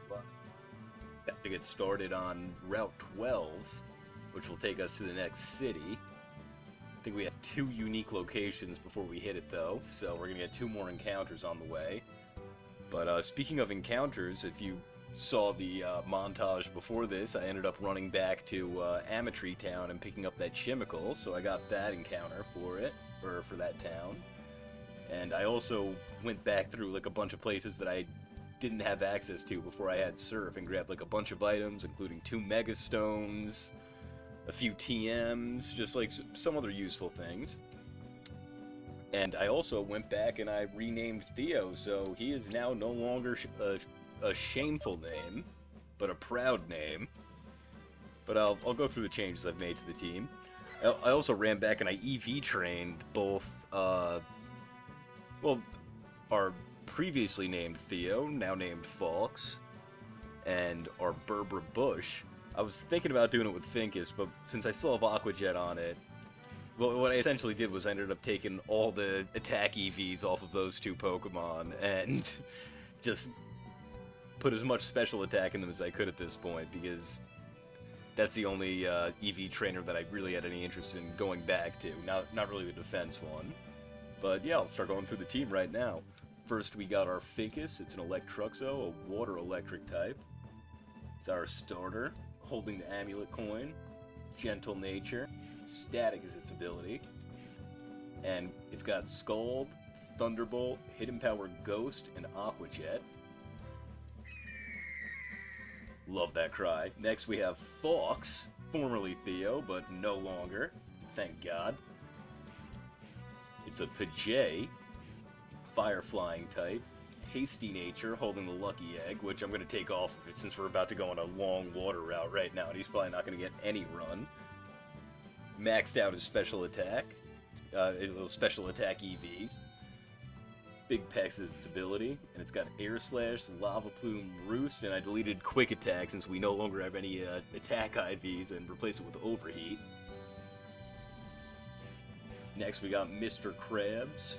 Got to get started on Route 12, which will take us to the next city. I think we have 2 unique locations before we hit it, though, so we're going to get 2 more encounters on the way. But speaking of encounters, if you saw the montage before this, I ended up running back to Amatry Town and picking up that chemical, so I got that encounter for it, or for that town. And I also went back through like a bunch of places that I didn't have access to before I had Surf and grabbed like a bunch of items, including 2 Mega Stones, a few TMs, just like some other useful things. And I also went back and I renamed Theo, so he is now no longer a shameful name, but a proud name. But I'll go through the changes I've made to the team. I also ran back and I EV trained both, well, our previously named Theo, now named Fawkes, and our Berbera Bush. I was thinking about doing it with Finkus, but since I still have Aquajet on it, well, what I essentially did was I ended up taking all the attack EVs off of those 2 Pokemon and just put as much special attack in them as I could at this point, because that's the only EV trainer that I really had any interest in going back to. Not really the defense one. But yeah, I'll start going through the team right now. First, we got our Finkus. It's an Electruxo, a water electric type. It's our starter, holding the amulet coin, gentle nature, static is its ability, and it's got Scald, Thunderbolt, Hidden Power Ghost, and Aqua Jet. Love that cry. Next we have Fawkes, formerly Theo, but no longer, thank God. It's a Pajay, Fire Flying type, hasty nature, holding the lucky egg, which I'm going to take off of it since we're about to go on a long water route right now, and he's probably not going to get any run. Maxed out his special attack, special attack EVs. Big Pex is its ability, and it's got Air Slash, Lava Plume, Roost, and I deleted Quick Attack since we no longer have any attack IVs and replaced it with Overheat. Next we got Mr. Krabs,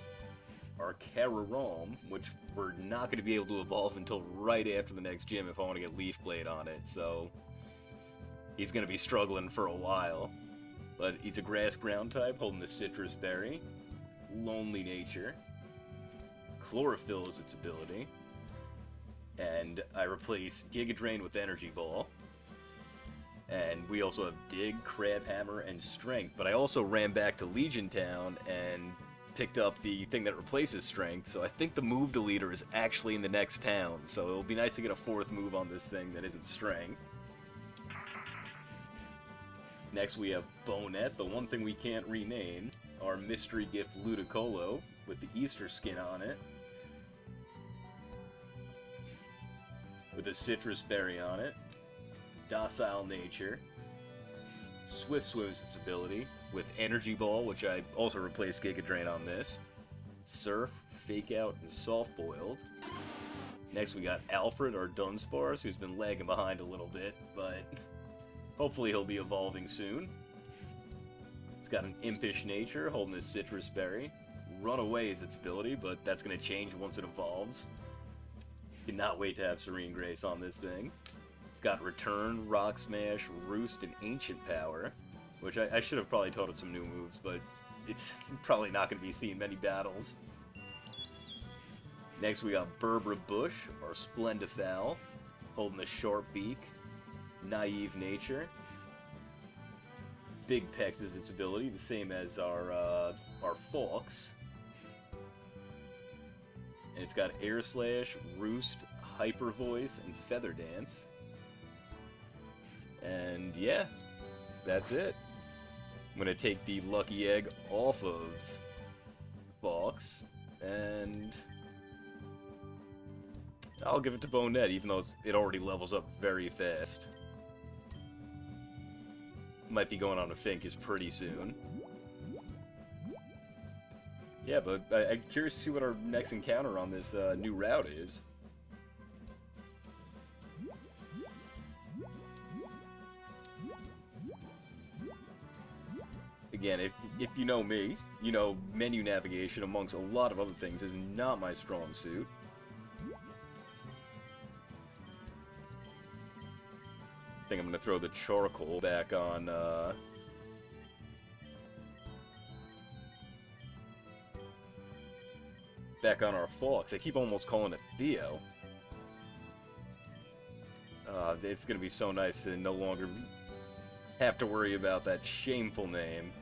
our Kararom, which we're not going to be able to evolve until right after the next gym if I want to get Leaf Blade on it, so he's going to be struggling for a while. But he's a grass ground type, holding the Citrus Berry, lonely nature, Chlorophyll is its ability, and I replace Giga Drain with Energy Ball. And we also have Dig, Crab Hammer, and Strength, but I also ran back to Legion Town and picked up the thing that replaces Strength, so I think the move deleter is actually in the next town, so it'll be nice to get a 4th move on this thing that isn't Strength. Next we have Bonet, the one thing we can't rename, our mystery gift Ludicolo, with the Easter skin on it, with a Citrus Berry on it, docile nature, Swift Swim is its ability, with Energy Ball, which I also replaced Giga Drain on this, Surf, Fake Out, and Soft Boiled. Next we got Alfred, our Dunsparce, who's been lagging behind a little bit, but hopefully he'll be evolving soon. It's got an Impish nature, holding this Citrus Berry. Runaway is its ability, but that's going to change once it evolves. Cannot wait to have Serene Grace on this thing. It's got Return, Rock Smash, Roost, and Ancient Power, which I should have probably taught it some new moves, but it's probably not going to be seeing many battles. Next we got Berbera Bush, our Splendifowl, holding the Sharp Beak, Naive Nature. Big Pex is its ability, the same as our Fawkes. And it's got Air Slash, Roost, Hyper Voice, and Feather Dance. And yeah, that's it. I'm going to take the Lucky Egg off of Fawkes, and I'll give it to Bonet, even though it already levels up very fast. Might be going on to Finkus pretty soon. Yeah, but I'm curious to see what our next encounter on this new route is. Again, if you know me, you know menu navigation, amongst a lot of other things, is not my strong suit. think I'm going to throw the charcoal back on, our Fawkes. I keep almost calling it Theo. It's going to be so nice to no longer have to worry about that shameful name.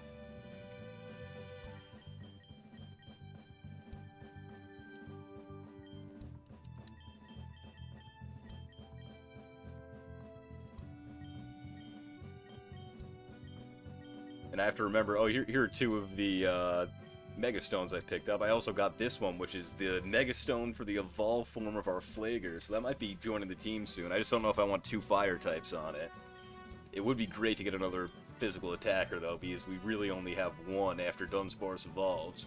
And I have to remember, oh, here are two of the Megastones I picked up. I also got this one, which is the Megastone for the evolved form of our Flager, so that might be joining the team soon. I just don't know if I want 2 fire types on it. It would be great to get another physical attacker, though, because we really only have one after Dunsparce evolves.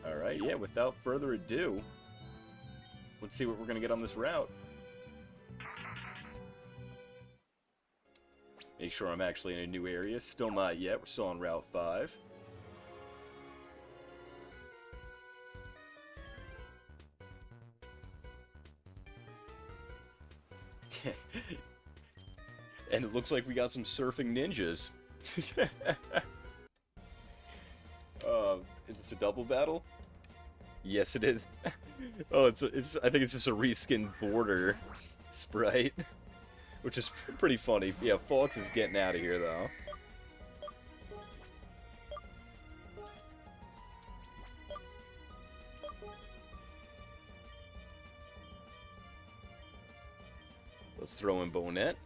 Alright, yeah, without further ado, let's see what we're going to get on this route. Make sure I'm actually in a new area. Still not yet. We're still on Route 5. And it looks like we got some surfing ninjas. Is this a double battle? Yes, it is. Oh, I think it's just a reskinned border sprite, which is pretty funny. Yeah, Fawkes is getting out of here, though. Let's throw in Bonnet.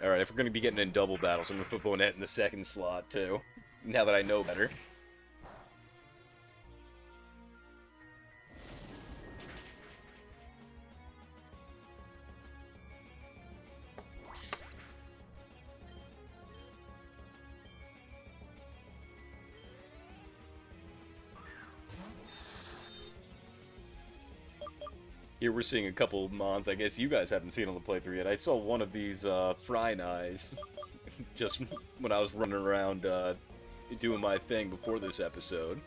Alright, if we're going to be getting in double battles, I'm going to put Bonnet in the second slot, too. Now that I know better. Here we're seeing a couple mons I guess you guys haven't seen on the playthrough yet. I saw one of these Fry Eyes just when I was running around doing my thing before this episode.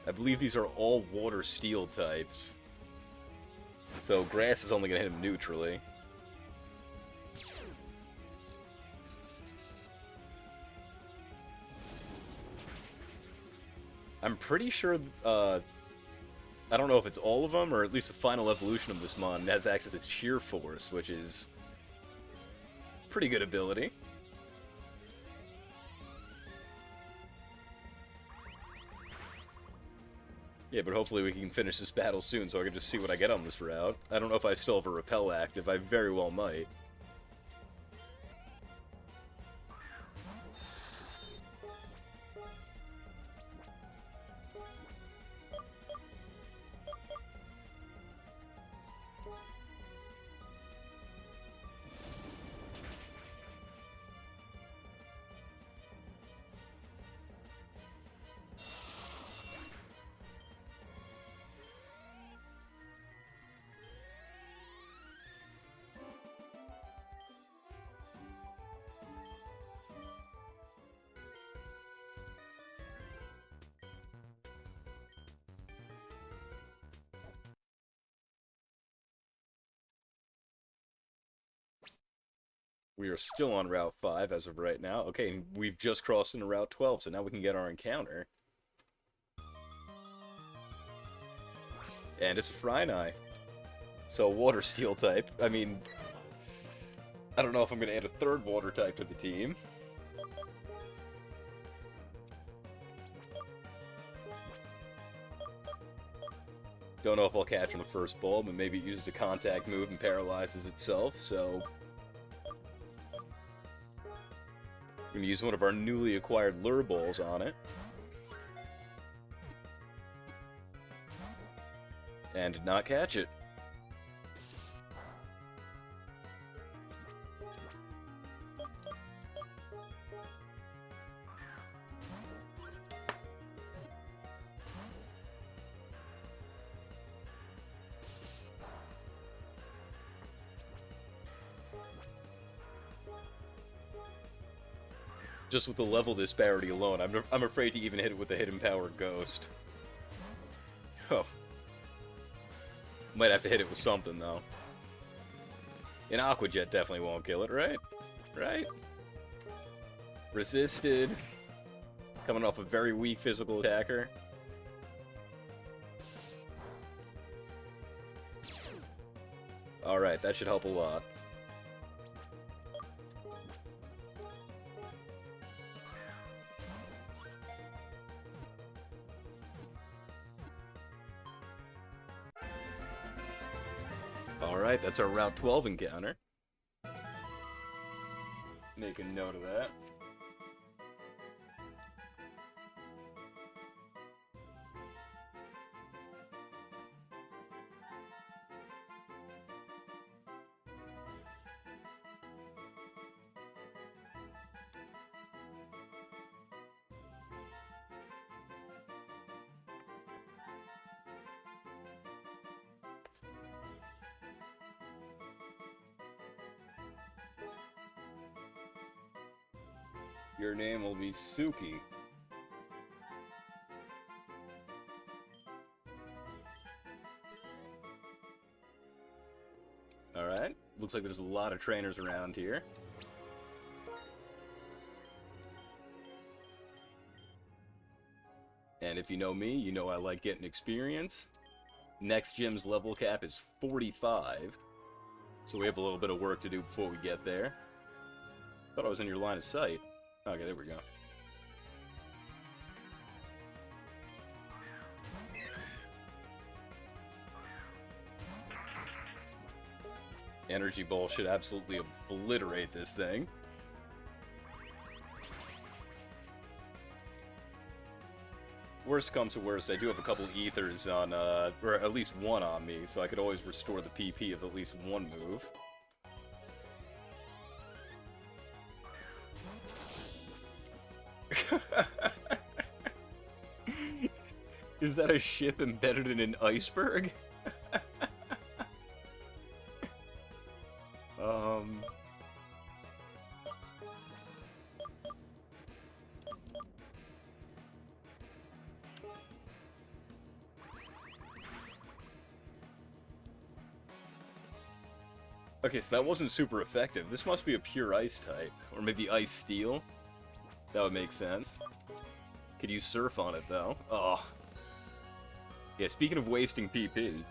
I believe these are all water steel types. So grass is only going to hit him neutrally. I'm pretty sure, I don't know if it's all of them, or at least the final evolution of this mon has access to Sheer Force, which is pretty good ability. Yeah, but hopefully we can finish this battle soon so I can just see what I get on this route. I don't know if I still have a Repel active, I very well might. We are still on Route 5 as of right now. Okay, we've just crossed into Route 12, so now we can get our encounter. And it's a Frynai. So, water steel type. I mean, I don't know if I'm going to add a third water type to the team. Don't know if I'll catch on the first ball, but maybe it uses a contact move and paralyzes itself, so... we're going to use one of our newly acquired lure balls on it. And did not catch it. Just with the level disparity alone, I'm afraid to even hit it with the hidden power ghost. Oh. Might have to hit it with something, though. An Aqua Jet definitely won't kill it, right? Right? Resisted. Coming off a very weak physical attacker. Alright, that should help a lot. Alright, that's our Route 12 encounter. Make a note of that. Your name will be Suki. Alright, looks like there's a lot of trainers around here. And if you know me, you know I like getting experience. Next gym's level cap is 45. So we have a little bit of work to do before we get there. Thought I was in your line of sight. Okay, there we go. Energy Ball should absolutely obliterate this thing. Worst comes to worst, I do have a couple ethers on, or at least one on me, so I could always restore the PP of at least one move. Is that a ship embedded in an iceberg? Okay, so that wasn't super effective. This must be a pure ice type. Or maybe ice steel. That would make sense. Could use surf on it, though. Oh. Yeah, speaking of wasting PP.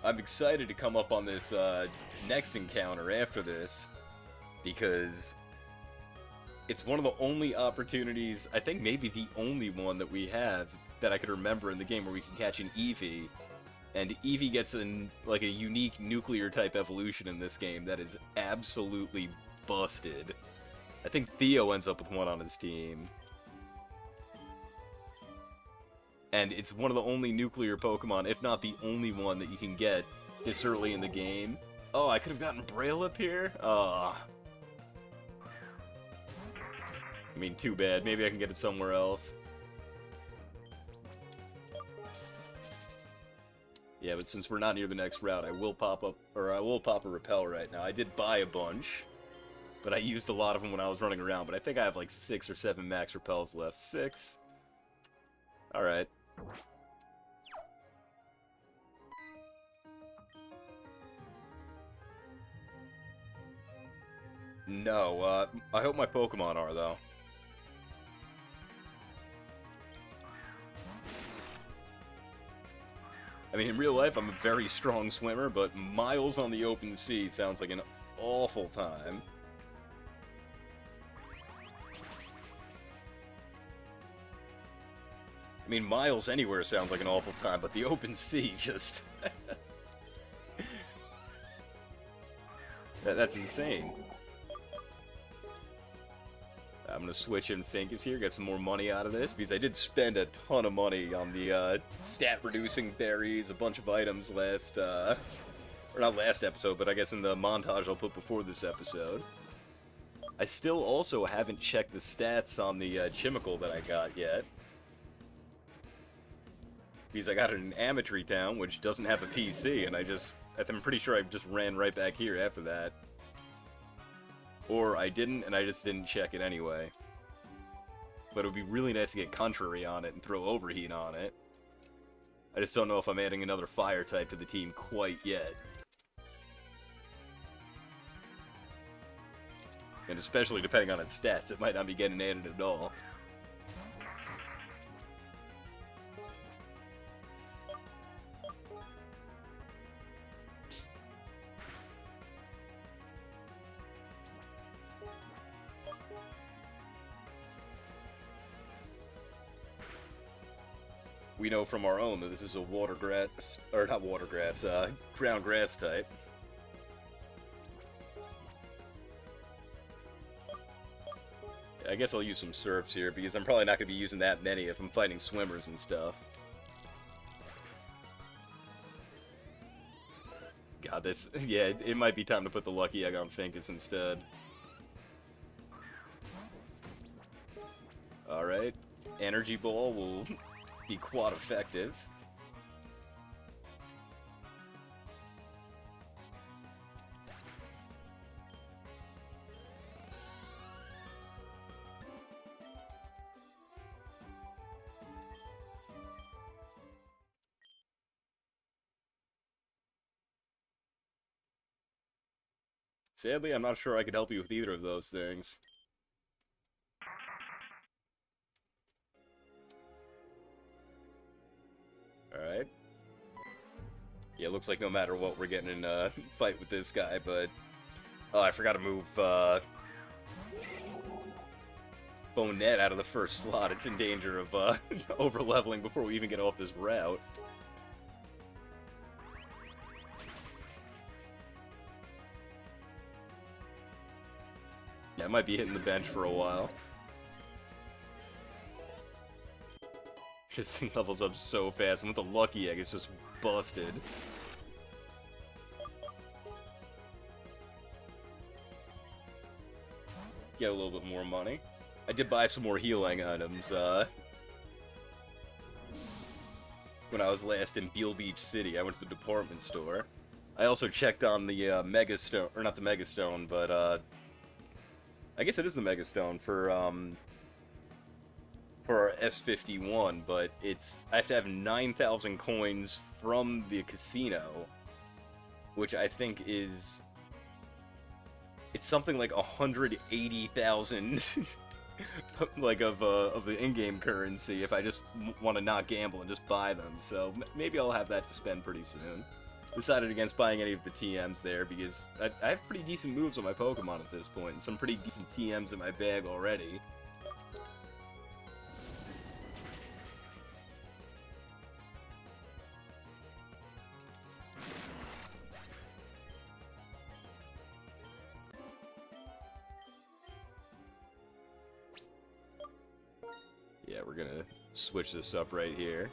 I'm excited to come up on this next encounter after this. Because it's one of the only opportunities, I think maybe the only one that we have that I could remember in the game where we can catch an Eevee. And Eevee gets like a unique nuclear-type evolution in this game that is absolutely busted. I think Theo ends up with one on his team. And it's one of the only nuclear Pokemon, if not the only one, that you can get this early in the game. Oh, I could have gotten Braille up here? I mean, too bad. Maybe I can get it somewhere else. Yeah, but since we're not near the next route, I will pop up, or I will pop a Repel right now. I did buy a bunch, but I used a lot of them when I was running around, but I think I have like 6 or 7 max Repels left. 6? Alright. No, I hope my Pokemon are, though. I mean, in real life, I'm a very strong swimmer, but miles on the open sea sounds like an awful time. I mean, miles anywhere sounds like an awful time, but the open sea just... That's insane. I'm gonna switch in Finkus here, get some more money out of this, because I did spend a ton of money on the stat-reducing berries, a bunch of items last, or not last episode, but I guess in the montage I'll put before this episode. I still also haven't checked the stats on the Chimical that I got yet. Because I got it in Amatry Town, which doesn't have a PC, and I'm pretty sure I just ran right back here after that. Or I didn't, and I just didn't check it anyway. But it would be really nice to get Contrary on it and throw Overheat on it. I just don't know if I'm adding another fire type to the team quite yet. And especially depending on its stats, it might not be getting added at all. We know from our own that this is a water grass, or not water grass, ground grass type. I guess I'll use some surfs here, because I'm probably not going to be using that many if I'm fighting swimmers and stuff. God, yeah, it might be time to put the Lucky Egg on Finkus instead. Alright, Energy Ball will be quite effective. Sadly, I'm not sure I could help you with either of those things. Alright. Yeah, it looks like no matter what, we're getting in a fight with this guy, but... Oh, I forgot to move, Bonet out of the first slot. It's in danger of, over-leveling before we even get off this route. Yeah, I might be hitting the bench for a while. This thing levels up so fast, and with the Lucky Egg, it's just busted. Get a little bit more money. I did buy some more healing items, when I was last in Beale Beach City. I went to the department store. I also checked on the, Mega Stone, or not the Mega Stone, but, I guess it is the Mega Stone for our S51, but I have to have 9,000 coins from the casino, which I think is, it's something like 180,000, like, of the in-game currency if I just want to not gamble and just buy them, so maybe I'll have that to spend pretty soon. Decided against buying any of the TMs there, because I have pretty decent moves on my Pokemon at this point, and some pretty decent TMs in my bag already. Yeah, we're gonna switch this up right here.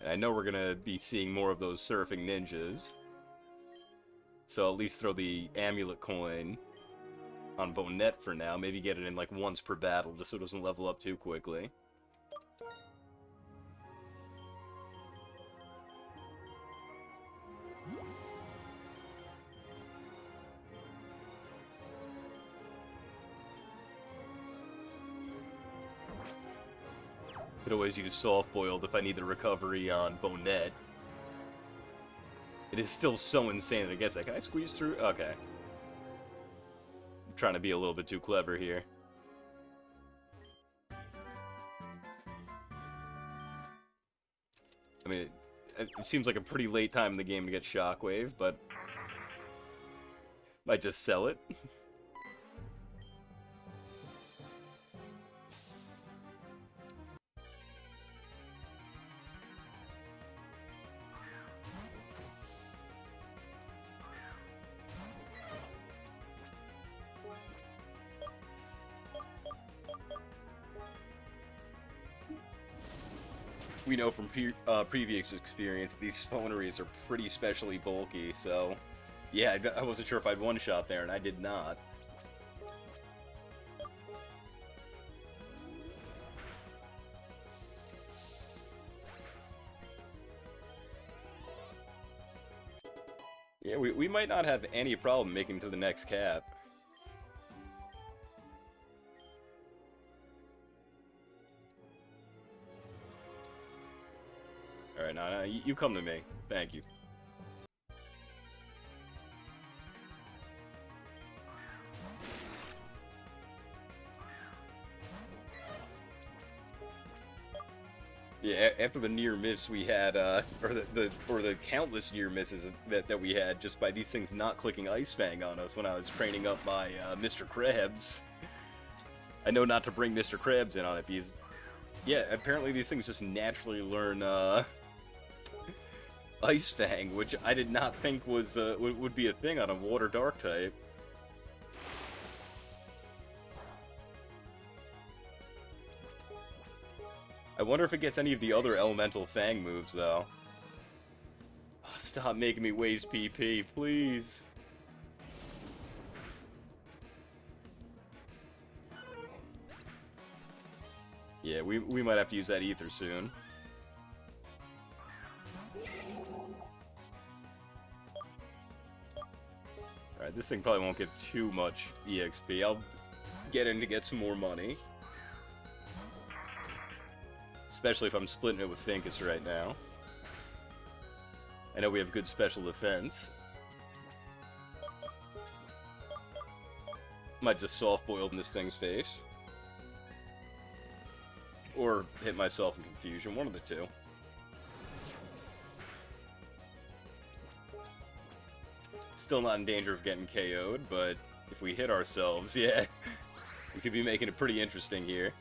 And I know we're gonna be seeing more of those surfing ninjas. So at least throw the amulet coin on Bonet for now. Maybe get it in like once per battle, just so it doesn't level up too quickly. Could always use soft boiled if I need the recovery on Bonet. It is still so insane that it gets that. Can I squeeze through? Okay. I'm trying to be a little bit too clever here. I mean, it seems like a pretty late time in the game to get Shockwave, but might just sell it. we know from previous experience, these spawneries are pretty specially bulky, so... Yeah, I wasn't sure if I'd one-shot there, and I did not. Yeah, we might not have any problem making to the next cap. Alright, now you come to me. Thank you. Yeah, after the near miss we had, or the countless near misses that we had just by these things not clicking Ice Fang on us when I was training up my Mr. Krabs. I know not to bring Mr. Krabs in on it because, yeah, apparently these things just naturally learn Ice Fang, which I did not think was would be a thing on a Water Dark type. I wonder if it gets any of the other elemental Fang moves, though. Oh, stop making me waste PP, please. Yeah, we might have to use that ether soon. Alright, this thing probably won't give too much EXP. I'll get in to get some more money. Especially if I'm splitting it with Finkus right now. I know we have good special defense. Might just soft-boiled in this thing's face. Or hit myself in confusion, one of the two. Still not in danger of getting KO'd, but if we hit ourselves, yeah, we could be making it pretty interesting here.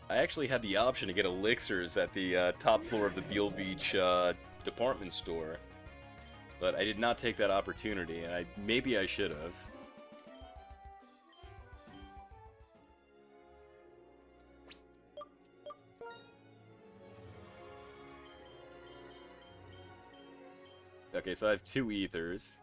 I actually had the option to get elixirs at the top floor of the Beale Beach department store, but I did not take that opportunity, and maybe I should have. Okay, so I have 2 ethers.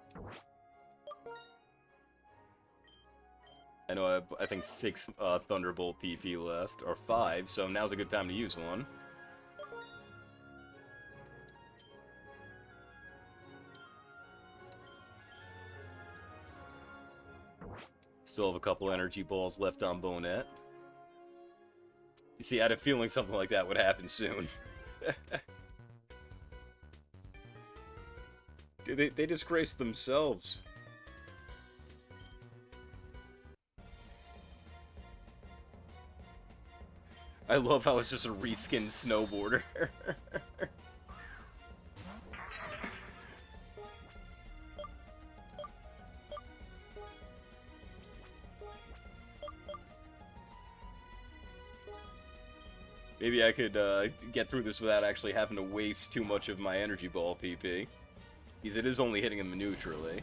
I know I think 6 Thunderbolt PP left, or 5, so now's a good time to use one. Still have a couple energy balls left on Bonnet. You see, I had a feeling something like that would happen soon. Dude, they disgraced themselves. I love how it's just a reskinned snowboarder. Maybe I could get through this without actually having to waste too much of my energy ball PP. Because it is only hitting him neutrally.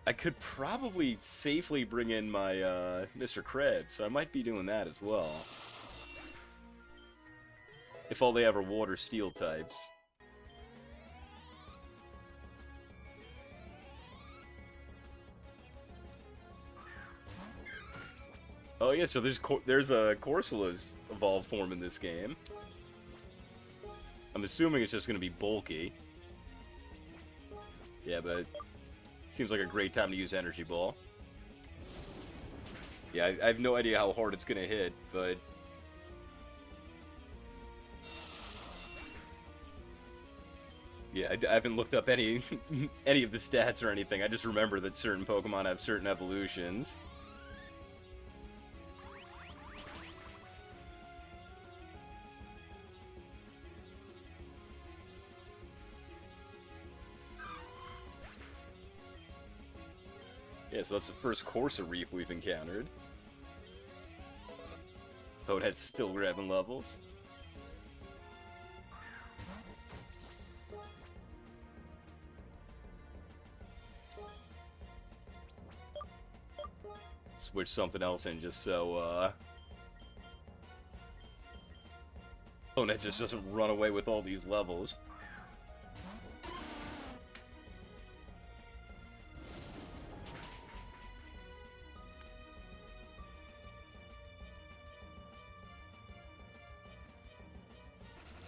I could probably safely bring in my Mr. Krebs, so I might be doing that as well. If all they have are water steel types. Oh yeah, so there's a Corsola's evolved form in this game. I'm assuming it's just going to be bulky. Yeah, but seems like a great time to use Energy Ball. Yeah, I have no idea how hard it's going to hit, but... Yeah, I haven't looked up any of the stats or anything. I just remember that certain Pokemon have certain evolutions. Yeah, so that's the first Corsa Reef we've encountered. Ponehead's still grabbing levels. switch something else in just so, opponent just doesn't run away with all these levels.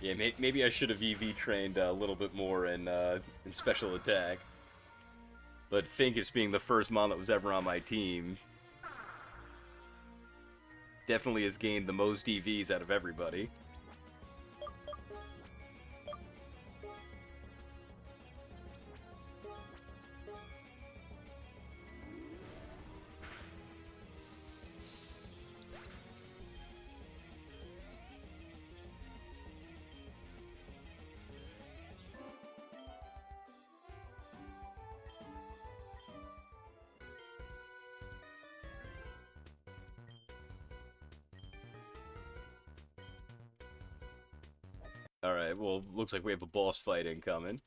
Yeah, maybe I should have EV trained a little bit more in special attack. But Finkus being the first mon that was ever on my team definitely has gained the most EVs out of everybody. Alright, well, looks like we have a boss fight incoming.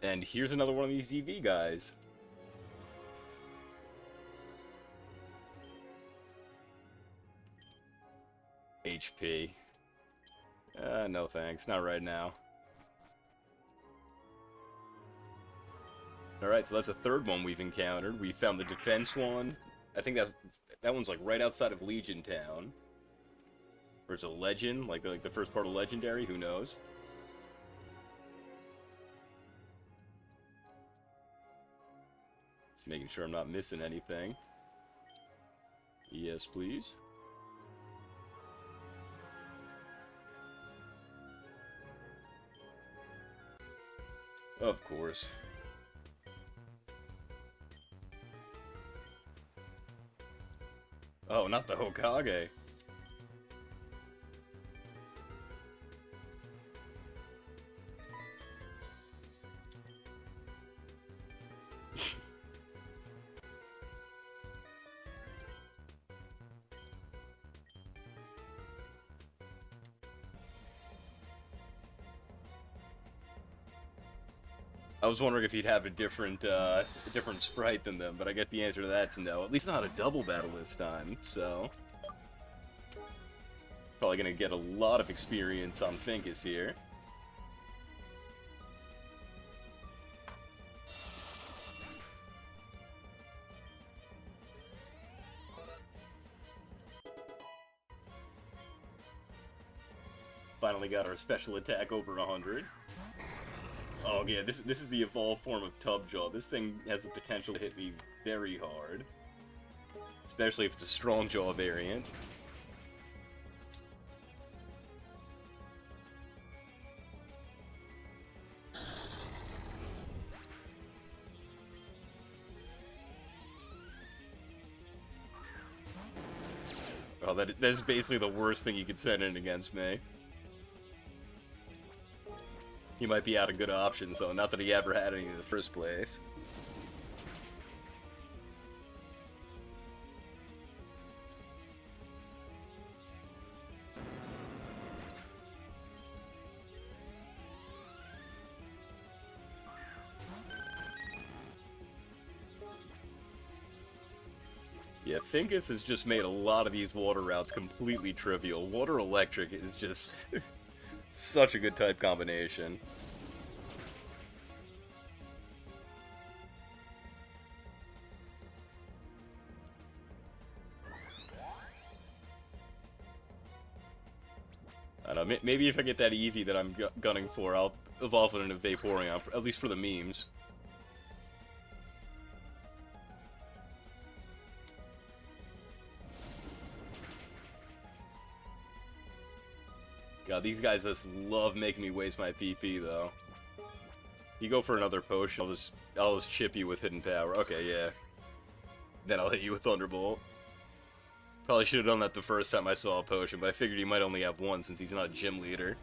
And here's another one of these EV guys. HP. No thanks, not right now. Alright, so that's the third one we've encountered. We found the defense one. I think that one's like right outside of Legion Town. Or it's a legend, like the first part of Legendary, who knows? Just making sure I'm not missing anything. Yes, please. Of course. Oh, not the Hokage. I was wondering if he'd have a different sprite than them, but I guess the answer to that's no. At least not a double battle this time, so... Probably gonna get a lot of experience on Finkus here. Finally got our special attack over 100. Oh yeah, this is the evolved form of Tubjaw. This thing has the potential to hit me very hard. Especially if it's a strong jaw variant. Oh, that is basically the worst thing you could send in against me. He might be out of good options, though. Not that he ever had any in the first place. Yeah, Finkus has just made a lot of these water routes completely trivial. Water Electric is just such a good type combination. I don't know, maybe if I get that Eevee that I'm gunning for, I'll evolve it into Vaporeon, at least for the memes. God, these guys just love making me waste my PP, though. You go for another potion, I'll just chip you with Hidden Power. Okay, yeah. Then I'll hit you with Thunderbolt. Probably should have done that the first time I saw a potion, but I figured he might only have one since he's not a gym leader.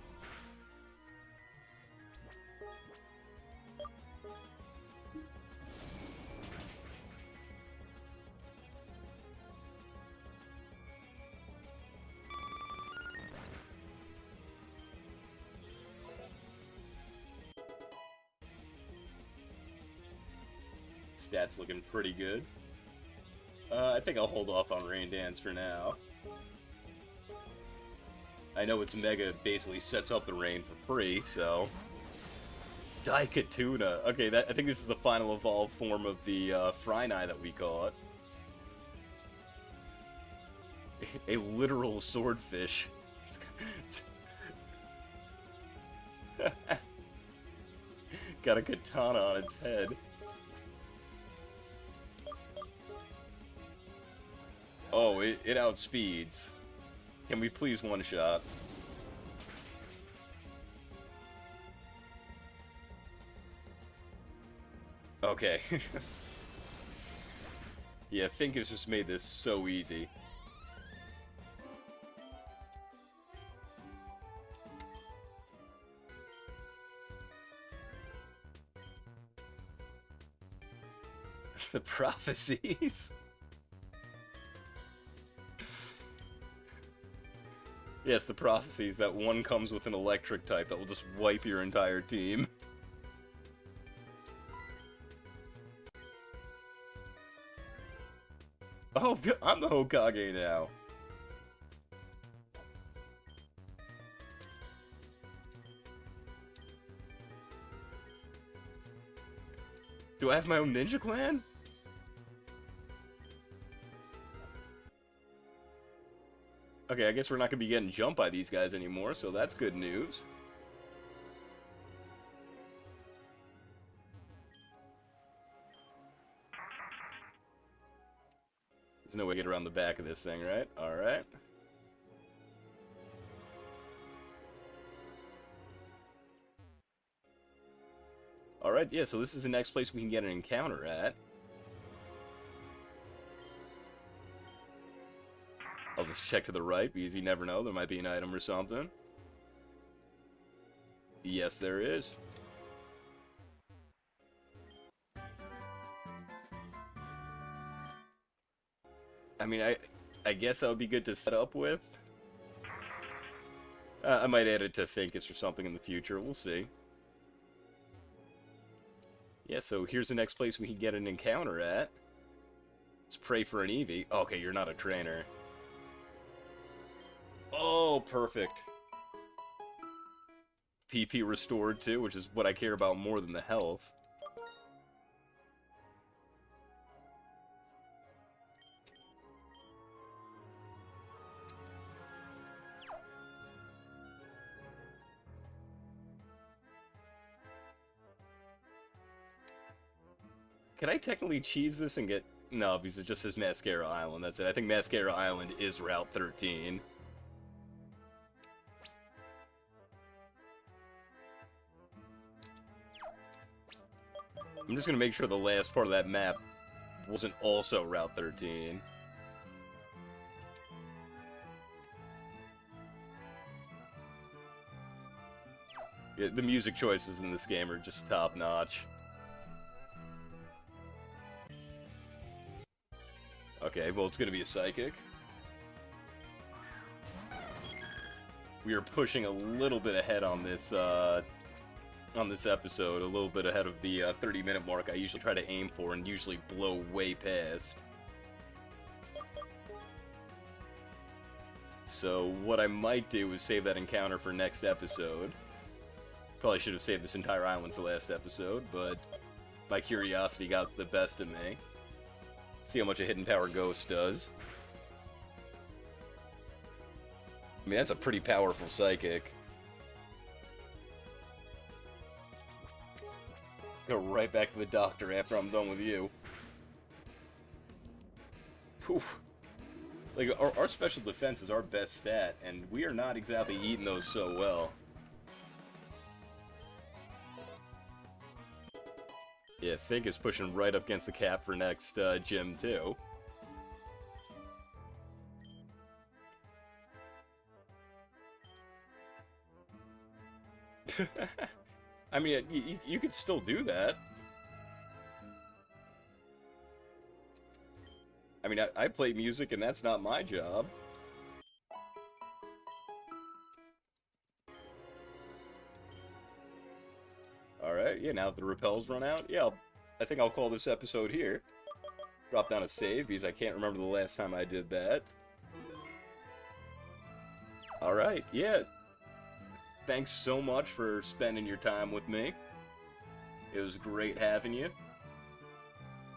Stats looking pretty good. I think I'll hold off on Rain Dance for now. I know its Mega basically sets up the rain for free, so... Daikatuna. Okay, I think this is the final evolved form of the Frynai that we caught. A literal swordfish. Got a katana on its head. Oh, it outspeeds. Can we please one-shot? Okay. Yeah, Finkus just made this so easy. The prophecies? Yes, the prophecies that one comes with an electric type that will just wipe your entire team. Oh, I'm the Hokage now. Do I have my own ninja clan? Okay, I guess we're not going to be getting jumped by these guys anymore, so that's good news. There's no way to get around the back of this thing, right? Alright. Alright, yeah, so this is the next place we can get an encounter at. I'll just check to the right, because you never know, there might be an item or something. Yes, there is. I mean, I guess that would be good to set up with. I might add it to Finkus or something in the future, we'll see. Yeah, so here's the next place we can get an encounter at. Let's pray for an Eevee. Okay, you're not a trainer. Oh, perfect. PP restored too, which is what I care about more than the health. Can I technically cheese this and get... No, because it just says Mascara Island, that's it. I think Mascara Island is Route 13. I'm just gonna make sure the last part of that map wasn't also Route 13. Yeah, the music choices in this game are just top-notch. Okay, well, it's gonna be a Psychic. We are pushing a little bit ahead on this episode, a little bit ahead of the 30-minute mark I usually try to aim for and usually blow way past. So what I might do is save that encounter for next episode. Probably should have saved this entire island for last episode, but my curiosity got the best of me. See how much a Hidden Power Ghost does. I mean, that's a pretty powerful Psychic. Go right back to the doctor after I'm done with you. Whew. Like, our special defense is our best stat, and we are not exactly eating those so well. Yeah, Fink is pushing right up against the cap for next gym, too. I mean, you could still do that. I mean, I play music, and that's not my job. Alright, yeah, now that the repels run out, yeah, I think I'll call this episode here. Drop down a save because I can't remember the last time I did that. Alright, yeah. Thanks so much for spending your time with me. It was great having you.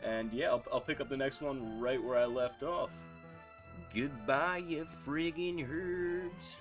And yeah, I'll pick up the next one right where I left off. Goodbye, you friggin' herbs.